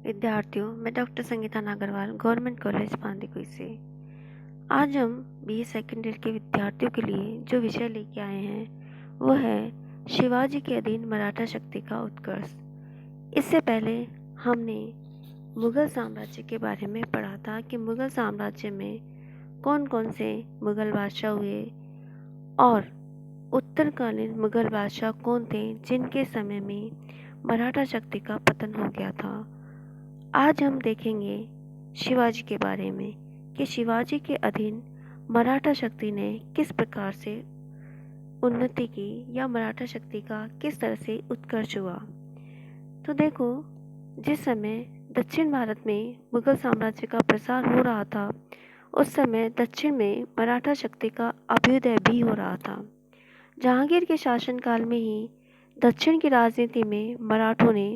विद्यार्थियों, मैं doctor Sangeeta Nagarwal government college Pandikui से। आज हम बीए सेकेंड ईयर के विद्यार्थियों के लिए जो विषय लेके आए हैं वो है शिवाजी के अधीन मराठा शक्ति का उत्कर्ष। इससे पहले हमने मुगल साम्राज्य के बारे में पढ़ा था कि मुगल साम्राज्य में कौन कौन से मुगल बादशाह हुए और उत्तरकालीन मुगल बादशाह कौन थे जिनके समय में मराठा शक्ति का पतन हो गया था। आज हम देखेंगे शिवाजी के बारे में कि शिवाजी के अधीन मराठा शक्ति ने किस प्रकार से उन्नति की या मराठा शक्ति का किस तरह से उत्कर्ष हुआ। तो देखो, जिस समय दक्षिण भारत में मुगल साम्राज्य का प्रसार हो रहा था उस समय दक्षिण में मराठा शक्ति का अभ्युदय भी हो रहा था। जहांगीर के शासनकाल में ही दक्षिण की राजनीति में मराठों ने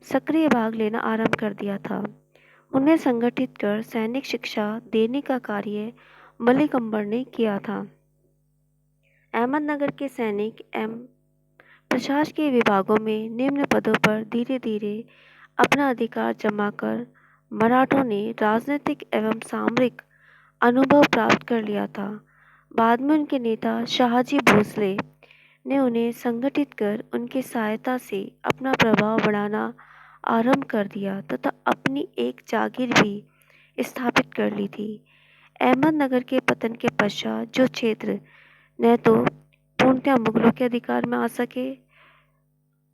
सक्रिय भाग लेना आरंभ कर दिया था। उन्हें संगठित कर सैनिक शिक्षा देने का कार्य मलिक अंबर ने किया था। अहमदनगर के सैनिक एवं प्रशासकीय विभागों में निम्न पदों पर धीरे धीरे अपना अधिकार जमाकर मराठों ने राजनीतिक एवं सामरिक अनुभव प्राप्त कर लिया था। बाद में उनके नेता शाहजी भोसले ने उन्हें संगठित कर उनकी सहायता से अपना प्रभाव बढ़ाना आरंभ कर दिया तथा अपनी एक जागीर भी स्थापित कर ली थी। अहमदनगर के पतन के पश्चात जो क्षेत्र न तो पूर्णतः मुगलों के अधिकार में आ सके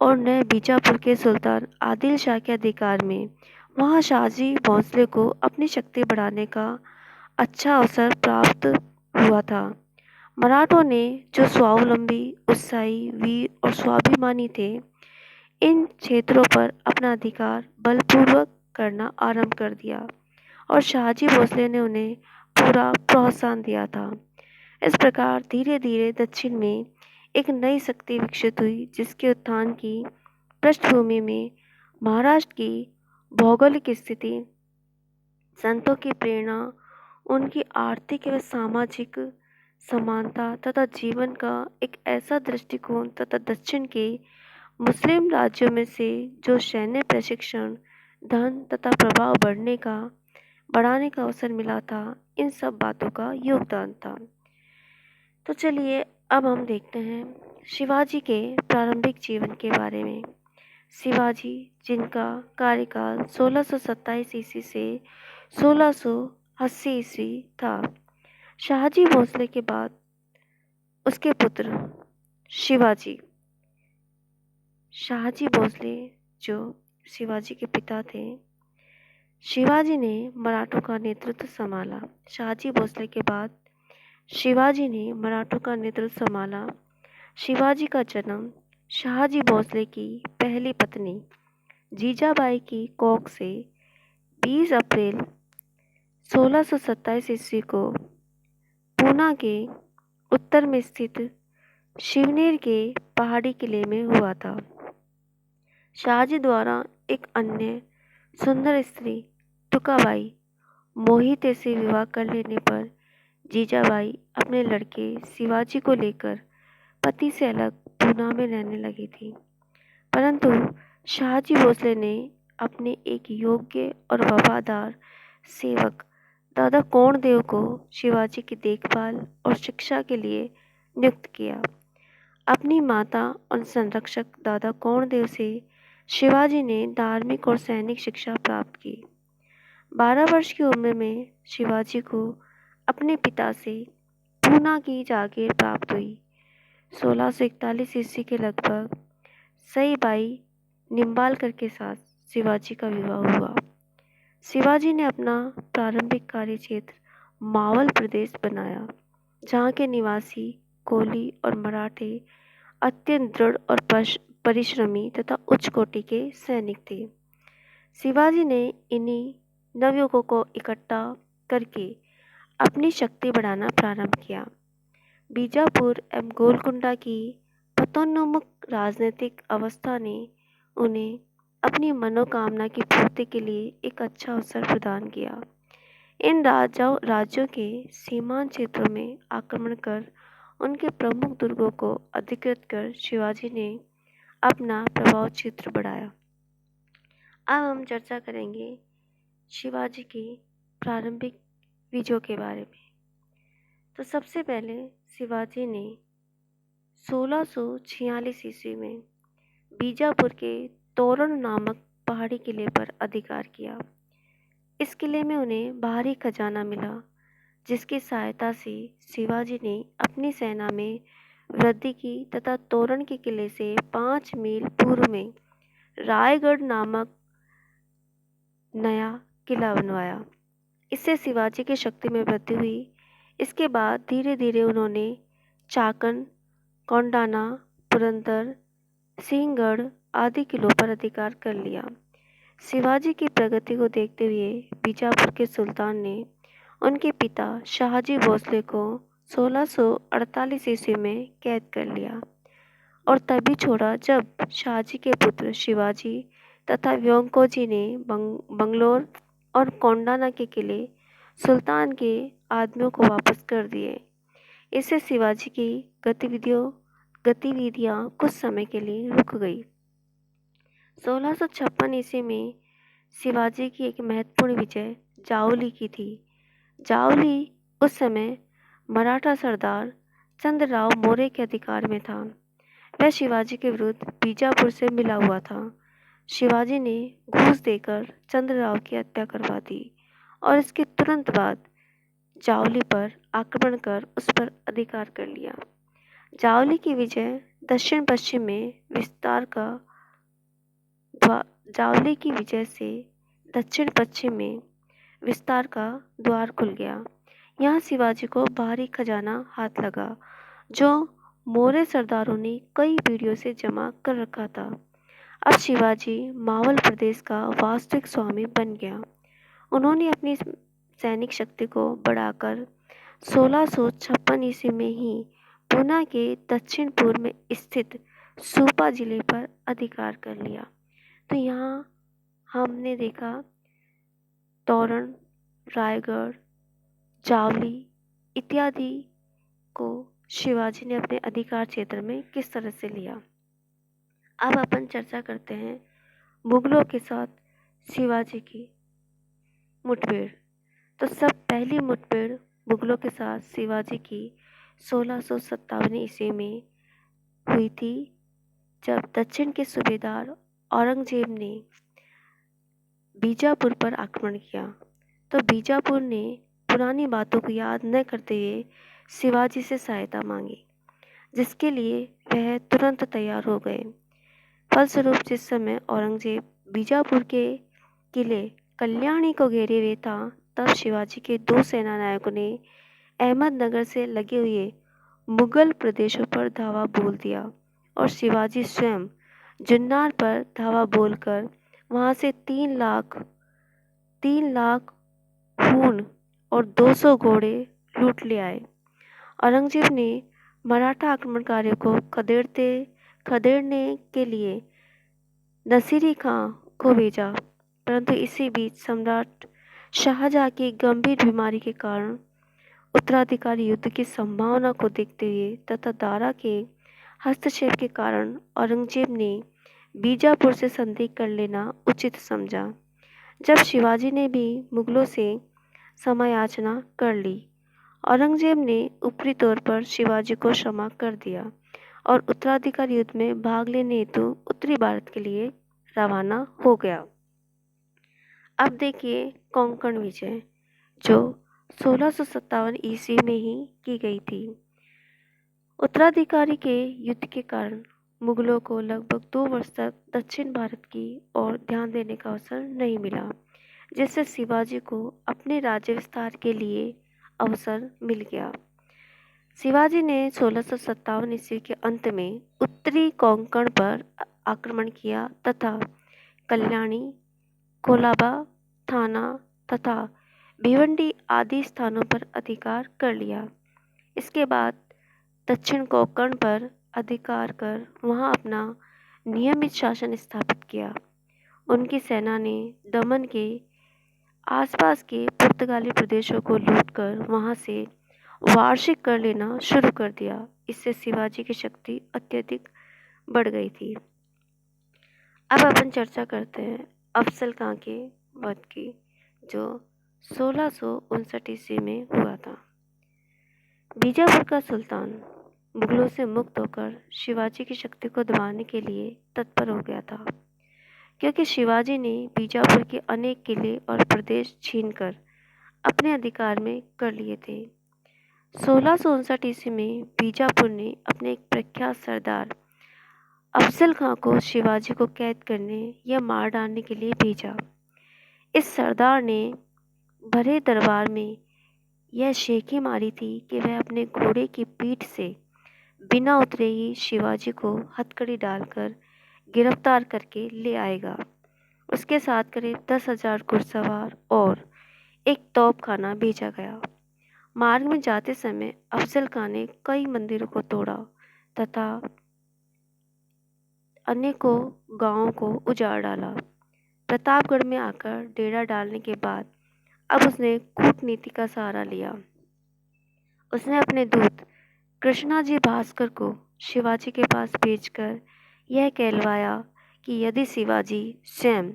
और न बीजापुर के सुल्तान आदिल शाह के अधिकार में, वहां शाहजी भोसले को अपनी शक्ति बढ़ाने का अच्छा अवसर प्राप्त हुआ था। मराठों ने जो स्वावलंबी, उत्साही, वीर और स्वाभिमानी थे, इन क्षेत्रों पर अपना अधिकार बलपूर्वक करना आरंभ कर दिया और शाहजी भोसले ने उन्हें पूरा प्रोत्साहन दिया था। इस प्रकार धीरे धीरे दक्षिण में एक नई शक्ति विकसित हुई जिसके उत्थान की पृष्ठभूमि में महाराष्ट्र की भौगोलिक स्थिति, संतों की प्रेरणा, उनकी आर्थिक व सामाजिक समानता तथा जीवन का एक ऐसा दृष्टिकोण तथा दक्षिण के मुस्लिम राज्यों में से जो सैन्य प्रशिक्षण, धन तथा प्रभाव बढ़ाने का अवसर मिला था, इन सब बातों का योगदान था। तो चलिए अब हम देखते हैं शिवाजी के प्रारंभिक जीवन के बारे में। शिवाजी, जिनका कार्यकाल 1627 ईस्वी से 1680 ईस्वी था, शाहजी भोसले के बाद उसके पुत्र शाहजी भोसले जो शिवाजी के पिता थे, शिवाजी ने मराठों का नेतृत्व संभाला। शाहजी भोसले के बाद शिवाजी ने मराठों का नेतृत्व संभाला। शिवाजी का जन्म शाहजी भोसले की पहली पत्नी जीजाबाई की कोख से 20 अप्रैल 1627 ईस्वी को पूना के उत्तर में स्थित शिवनेर के पहाड़ी किले में हुआ था। शाहजी द्वारा एक अन्य सुंदर स्त्री टुकाबाई मोहिते से विवाह कर लेने पर जीजाबाई अपने लड़के शिवाजी को लेकर पति से अलग पूना में रहने लगी थी। परंतु शाहजी भोसले ने अपने एक योग्य और वफादार सेवक दादा कोंडदेव को शिवाजी की देखभाल और शिक्षा के लिए नियुक्त किया। अपनी माता और संरक्षक दादा कोंडदेव से शिवाजी ने धार्मिक और सैनिक शिक्षा प्राप्त की। 12 वर्ष की उम्र में शिवाजी को अपने पिता से पूना की जागीर प्राप्त हुई। 1641 ईस्वी के लगभग सईबाई निम्बालकर के साथ शिवाजी का विवाह हुआ। शिवाजी ने अपना प्रारंभिक कार्य क्षेत्र मावल प्रदेश बनाया, जहाँ के निवासी कोली और मराठे अत्यंत दृढ़ और परिश्रमी तथा उच्च कोटि के सैनिक थे। शिवाजी ने इन्हीं नवयुवकों को इकट्ठा करके अपनी शक्ति बढ़ाना प्रारंभ किया। बीजापुर एवं गोलकुंडा की पतोन्मुख राजनीतिक अवस्था ने उन्हें अपनी मनोकामना की पूर्ति के लिए एक अच्छा अवसर प्रदान किया। इन राज्यों के सीमांत क्षेत्रों में आक्रमण कर उनके प्रमुख दुर्गों को अधिकृत कर शिवाजी ने अपना प्रभाव क्षेत्र बढ़ाया। अब हम चर्चा करेंगे शिवाजी की प्रारंभिक विजयों के बारे में। तो सबसे पहले शिवाजी ने 1646 ईस्वी में बीजापुर के तोरण नामक पहाड़ी किले पर अधिकार किया। इस किले में उन्हें भारी खजाना मिला, जिसकी सहायता से शिवाजी ने अपनी सेना में वृद्धि की तथा तोरण के किले से 5 मील पूर्व में रायगढ़ नामक नया किला बनवाया। इससे शिवाजी की शक्ति में वृद्धि हुई। इसके बाद धीरे धीरे उन्होंने चाकन, कोंडाना, पुरंदर, सिंहगढ़ आदि किलों पर अधिकार कर लिया। शिवाजी की प्रगति को देखते हुए बीजापुर के सुल्तान ने उनके पिता शाहजी भोसले को 1648 ईस्वी में कैद कर लिया और तभी छोड़ा जब शाहजी के पुत्र शिवाजी तथा व्योमकोजी ने बंगलोर और कोंडाना के किले सुल्तान के आदमियों को वापस कर दिए। इससे शिवाजी की गतिविधियां कुछ समय के लिए रुक गई। 1656 ईस्वी में शिवाजी की एक महत्वपूर्ण विजय जावली की थी। जावली उस समय मराठा सरदार चंद्रराव मौर्य के अधिकार में था। वह शिवाजी के विरुद्ध बीजापुर से मिला हुआ था। शिवाजी ने घूस देकर चंद्रराव की हत्या करवा दी और इसके तुरंत बाद जावली पर आक्रमण कर उस पर अधिकार कर लिया। जावली की विजय दक्षिण पश्चिम में जावली की विजय से दक्षिण पश्चिम में विस्तार का द्वार खुल गया। यहाँ शिवाजी को भारी खजाना हाथ लगा, जो मौर्य सरदारों ने कई पीढ़ियों से जमा कर रखा था। अब शिवाजी मावल प्रदेश का वास्तविक स्वामी बन गया। उन्होंने अपनी सैनिक शक्ति को बढ़ाकर 1656 ईस्वी में ही पूना के दक्षिण पूर्व में स्थित सूपा जिले पर अधिकार कर लिया। तो यहाँ हमने देखा तोरण, रायगढ़, जावली इत्यादि को शिवाजी ने अपने अधिकार क्षेत्र में किस तरह से लिया। अब अपन चर्चा करते हैं मुगलों के साथ शिवाजी की मुठभेड़। तो सब पहली मुठभेड़ मुगलों के साथ शिवाजी की 1657 ईस्वी में हुई थी, जब दक्षिण के सूबेदार औरंगजेब ने बीजापुर पर आक्रमण किया। तो बीजापुर ने पुरानी बातों को याद न करते हुए शिवाजी से सहायता मांगी, जिसके लिए वह तुरंत तैयार हो गए। फलस्वरूप जिस समय औरंगजेब बीजापुर के किले कल्याणी को घेरे हुए था, तब शिवाजी के 2 सेनानायकों ने अहमदनगर से लगे हुए मुगल प्रदेशों पर धावा बोल दिया और शिवाजी स्वयं जुन्नर पर धावा बोलकर वहां से 3 लाख ऊंट और 200 घोड़े लूट ले आए। औरंगजेब ने मराठा आक्रमणकारियों को खदेड़ने के लिए नसीरी खां को भेजा, परंतु इसी बीच सम्राट शाहजहां की गंभीर बीमारी के कारण उत्तराधिकारी युद्ध की संभावना को देखते हुए तथा दारा के हस्तक्षेप के कारण औरंगजेब ने बीजापुर से संधि कर लेना उचित समझा। जब शिवाजी ने भी मुगलों से समायाचना कर ली, औरंगजेब ने ऊपरी तौर पर शिवाजी को क्षमा कर दिया और उत्तराधिकारी युद्ध में भाग लेने हेतु उत्तरी भारत के लिए रवाना हो गया। अब देखिए कोंकण विजय, जो 1657 ईस्वी में ही की गई थी। उत्तराधिकारी के युद्ध के कारण मुगलों को लगभग 2 वर्ष तक दक्षिण भारत की ओर ध्यान देने का अवसर नहीं मिला, जिससे शिवाजी को अपने राज्य विस्तार के लिए अवसर मिल गया। शिवाजी ने 1657 ईस्वी के अंत में उत्तरी कोंकण पर आक्रमण किया तथा कल्याणी, कोलाबा, थाना तथा भिवंडी आदि स्थानों पर अधिकार कर लिया। इसके बाद दक्षिण कोंकण पर अधिकार कर वहां अपना नियमित शासन स्थापित किया। उनकी सेना ने दमन के आसपास के पुर्तगाली प्रदेशों को लूटकर वहां से वार्षिक कर लेना शुरू कर दिया। इससे शिवाजी की शक्ति अत्यधिक बढ़ गई थी। अब अपन चर्चा करते हैं अफजल खां के वध की, जो 1659 ईस्वी में हुआ था। बीजापुर का सुल्तान मुगलों से मुक्त होकर शिवाजी की शक्ति को दबाने के लिए तत्पर हो गया था, क्योंकि शिवाजी ने बीजापुर के अनेक किले और प्रदेश छीनकर अपने अधिकार में कर लिए थे। 1659 ईस्वी में बीजापुर ने अपने एक प्रख्यात सरदार अफजल खां को शिवाजी को कैद करने या मार डालने के लिए भेजा। इस सरदार ने भरे दरबार में यह शेखी मारी थी कि वह अपने घोड़े की पीठ से बिना उतरे ही शिवाजी को हथकड़ी डालकर गिरफ्तार करके ले आएगा। उसके साथ करीब 10,000 घुड़सवार और एक तोपखाना भेजा गया। मार्ग में जाते समय अफजल खां ने कई मंदिरों को तोड़ा तथा अनेकों गांवों को उजाड़ डाला। प्रतापगढ़ में आकर डेरा डालने के बाद अब उसने कूटनीति का सहारा लिया। उसने अपने दूत कृष्णाजी भास्कर को शिवाजी के पास भेजकर यह कहलवाया कि यदि शिवाजी स्वयं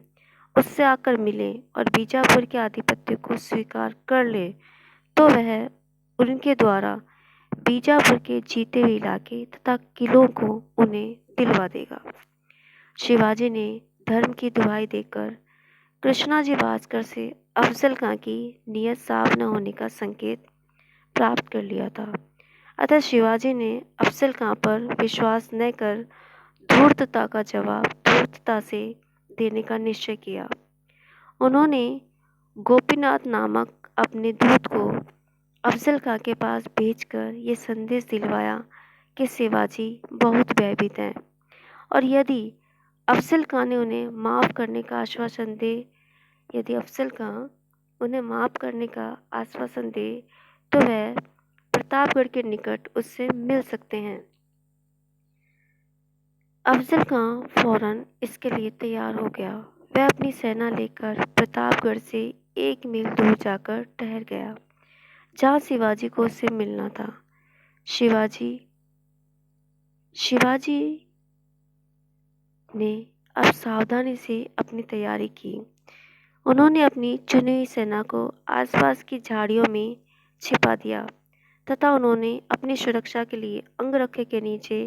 उससे आकर मिले और बीजापुर के आधिपत्य को स्वीकार कर ले तो वह उनके द्वारा बीजापुर के जीते हुए इलाके तथा किलों को उन्हें दिलवा देगा। शिवाजी ने धर्म की दुहाई देकर कृष्णाजी भास्कर से अफजल खां की नीयत साफ न होने का संकेत प्राप्त कर लिया था। अतः शिवाजी ने अफजल खां पर विश्वास न कर धूर्तता का जवाब धूर्तता से देने का निश्चय किया। उन्होंने गोपीनाथ नामक अपने दूत को अफजल खां के पास भेजकर ये संदेश दिलवाया कि शिवाजी बहुत भयभीत हैं और यदि अफजल खां ने उन्हें माफ़ करने का आश्वासन दे तो वह प्रतापगढ़ के निकट उससे मिल सकते हैं। अफजल खां फौरन इसके लिए तैयार हो गया। वह अपनी सेना लेकर प्रतापगढ़ से 1 मील दूर जाकर ठहर गया, जहां शिवाजी को उससे मिलना था। शिवाजी ने अब सावधानी से अपनी तैयारी की। उन्होंने अपनी चुनी हुई सेना को आसपास की झाड़ियों में छिपा दिया तथा उन्होंने अपनी सुरक्षा के लिए अंगरखे के नीचे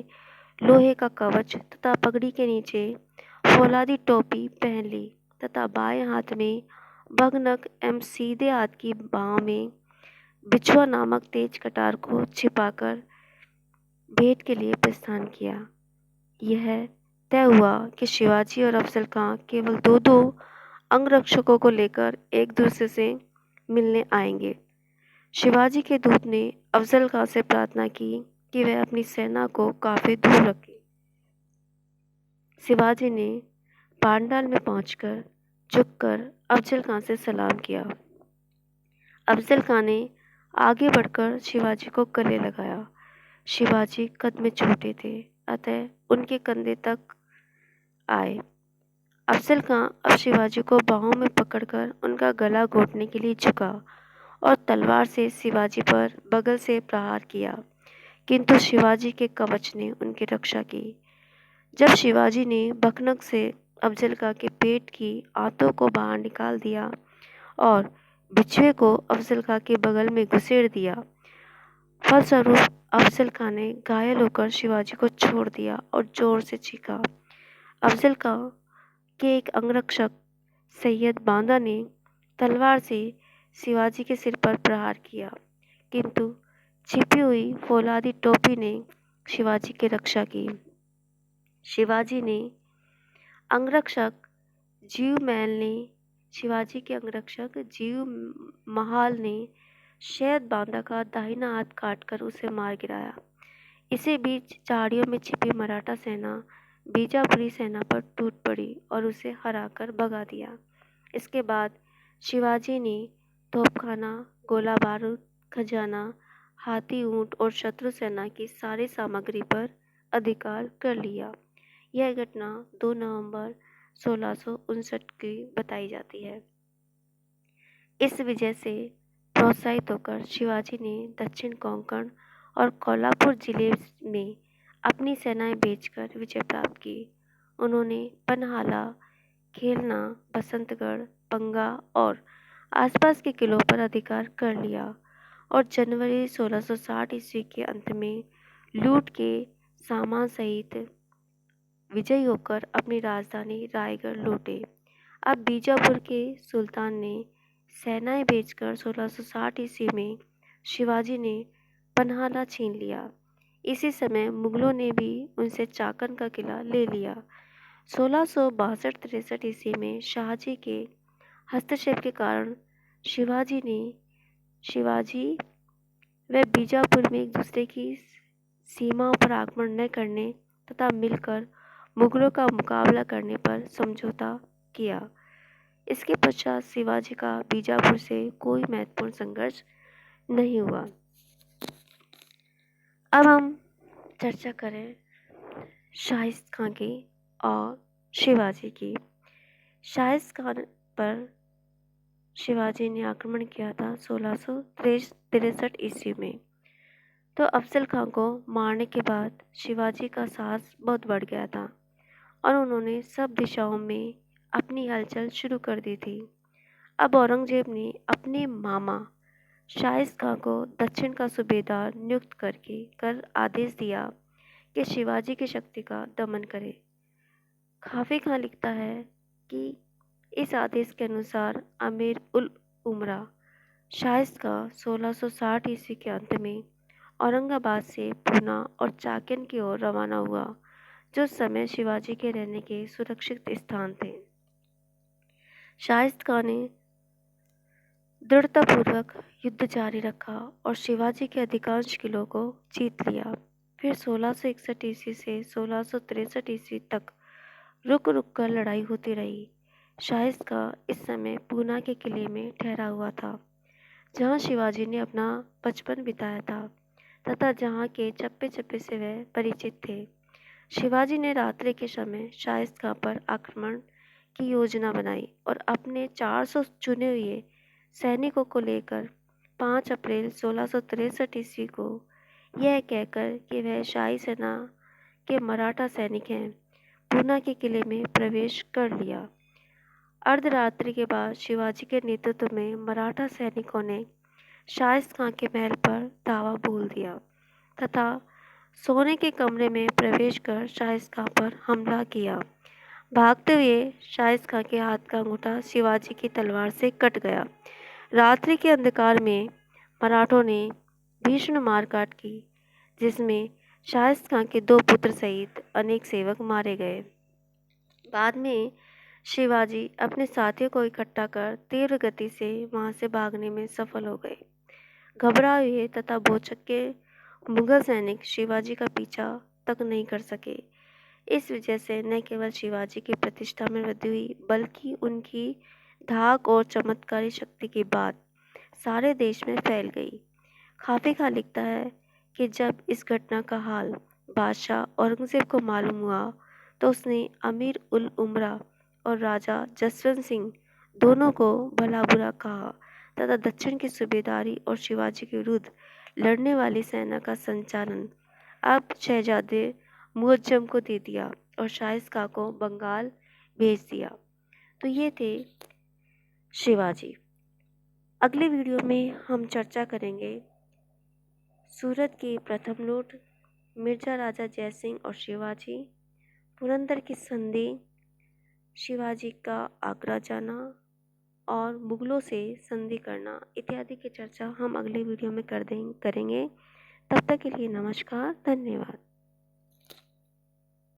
लोहे का कवच तथा पगड़ी के नीचे फौलादी टोपी पहन ली तथा बाएं हाथ में भगनक एवं सीधे हाथ की बाहों में बिछुआ नामक तेज कटार को छिपाकर भेंट के लिए प्रस्थान किया। यह तय हुआ कि शिवाजी और अफजल खां केवल दो अंगरक्षकों को लेकर एक दूसरे से मिलने आएंगे। शिवाजी के दूत ने अफजल खां से प्रार्थना की कि वह अपनी सेना को काफी दूर रखे। शिवाजी ने पांडाल में पहुंचकर झुककर अफजल खां से सलाम किया। अफजल खां ने आगे बढ़कर शिवाजी को गले लगाया। शिवाजी कद में छोटे थे, अतः उनके कंधे तक आए। अफजल खां अब शिवाजी को बाहों में पकड़कर उनका गला घोंटने के लिए झुका और तलवार से शिवाजी पर बगल से प्रहार किया, किंतु शिवाजी के कवच ने उनकी रक्षा की। जब शिवाजी ने भखनक से अफजल खां के पेट की आंतों को बाहर निकाल दिया और बिछुए को अफजल खां के बगल में घुसेड़ दिया, फलस्वरूप अफजल खां ने घायल होकर शिवाजी को छोड़ दिया और जोर से चीखा। अफजल खां के एक अंगरक्षक सैयद बांदा ने तलवार से शिवाजी के सिर पर प्रहार किया, किंतु छिपी हुई फौलादी टोपी ने शिवाजी की रक्षा की। शिवाजी के अंगरक्षक जीव महाल ने सैयद बांदा का दाहिना हाथ काटकर उसे मार गिराया। इसी बीच झाड़ियों में छिपी मराठा सेना बीजापुरी सेना पर टूट पड़ी और उसे हराकर भगा दिया। इसके बाद शिवाजी ने तोपखाना, गोला बारूद, खजाना, हाथी, ऊंट और शत्रु सेना की सारी सामग्री पर अधिकार कर लिया। यह घटना 2 नवंबर 1659 की बताई जाती है। इस विजय से प्रोत्साहित होकर शिवाजी ने दक्षिण कोंकण और कोल्हापुर जिले में अपनी सेनाएं भेजकर विजय प्राप्त की। उन्होंने पन्हाला खेलना, बसंतगढ़, बंगा और आसपास के किलों पर अधिकार कर लिया और जनवरी 1660 ईस्वी के अंत में लूट के सामान सहित विजयी होकर अपनी राजधानी रायगढ़ लौटे। अब बीजापुर के सुल्तान ने सेनाएं भेजकर 1660 ईस्वी में शिवाजी ने पन्हाला छीन लिया। इसी समय मुगलों ने भी उनसे चाकन का किला ले लिया। 1662-63 ईस्वी में शाहजी के हस्तक्षेप के कारण शिवाजी व बीजापुर में एक दूसरे की सीमाओं पर आक्रमण न करने तथा मिलकर मुगलों का मुकाबला करने पर समझौता किया। इसके पश्चात शिवाजी का बीजापुर से कोई महत्वपूर्ण संघर्ष नहीं हुआ। अब हम चर्चा करें शाहिद खां की और शिवाजी की। शाहिद खान पर शिवाजी ने आक्रमण किया था 1663 ईस्वी में। तो अफजल खां को मारने के बाद शिवाजी का साहस बहुत बढ़ गया था और उन्होंने सब दिशाओं में अपनी हलचल शुरू कर दी थी। अब औरंगजेब ने अपने मामा शाहिद खां को दक्षिण का सूबेदार नियुक्त कर आदेश दिया कि शिवाजी की शक्ति का दमन करे। काफी खां लिखता है कि इस आदेश के अनुसार अमीर उल उमरा शाहिद का 1660 ईस्वी के अंत में औरंगाबाद से पूना और चाकन की ओर रवाना हुआ, जो उस समय शिवाजी के रहने के सुरक्षित स्थान थे। शाहिद खां ने दृढ़तापूर्वक युद्ध जारी रखा और शिवाजी के अधिकांश किलों को जीत लिया। फिर 1661 ईस्वी से 1663 ईस्वी तक रुक रुक कर लड़ाई होती रही। शाहिद का इस समय पूना के किले में ठहरा हुआ था, जहां शिवाजी ने अपना बचपन बिताया था तथा जहां के चप्पे चप्पे से वह परिचित थे। शिवाजी ने रात्रि के समय शाहिद खां पर आक्रमण की योजना बनाई और अपने 400 चुने हुए सैनिकों को लेकर 5 अप्रैल 1663 ईस्वी को यह कहकर कि वह शाही सेना के मराठा सैनिक हैं, पूना के किले में प्रवेश कर लिया। अर्धरात्रि के बाद शिवाजी के नेतृत्व में मराठा सैनिकों ने शाहिद खां के महल पर धावा बोल दिया तथा सोने के कमरे में प्रवेश कर शाहिद खां पर हमला किया। भागते हुए शाहिद खां के हाथ का अंगूठा शिवाजी की तलवार से कट गया। रात्रि के अंधकार में मराठों ने भीषण मारकाट की, जिसमें शाहिद खां के 2 पुत्र सहित अनेक सेवक मारे गए। बाद में शिवाजी अपने साथियों को इकट्ठा कर तीव्र गति से वहां से भागने में सफल हो गए। घबराए हुए तथा भौचक्के मुगल सैनिक शिवाजी का पीछा तक नहीं कर सके। इस वजह से न केवल शिवाजी की प्रतिष्ठा में वृद्धि हुई, बल्कि उनकी धाक और चमत्कारी शक्ति की बात सारे देश में फैल गई। काफी खां लिखता है कि जब इस घटना का हाल बादशाह औरंगजेब को मालूम हुआ तो उसने अमीर उल उमरा और राजा जसवंत सिंह दोनों को भला बुरा कहा तथा दक्षिण की सूबेदारी और शिवाजी के विरुद्ध लड़ने वाली सेना का संचालन अब शहजादे मुअज्जम को दे दिया और शाहिद खां को बंगाल भेज दिया। तो ये थे शिवाजी। अगले वीडियो में हम चर्चा करेंगे सूरत की प्रथम लूट, मिर्जा राजा जयसिंह और शिवाजी, पुरंदर की संधि, शिवाजी का आगरा जाना और मुगलों से संधि करना इत्यादि की चर्चा हम अगले वीडियो में करेंगे। तब तक के लिए नमस्कार, धन्यवाद।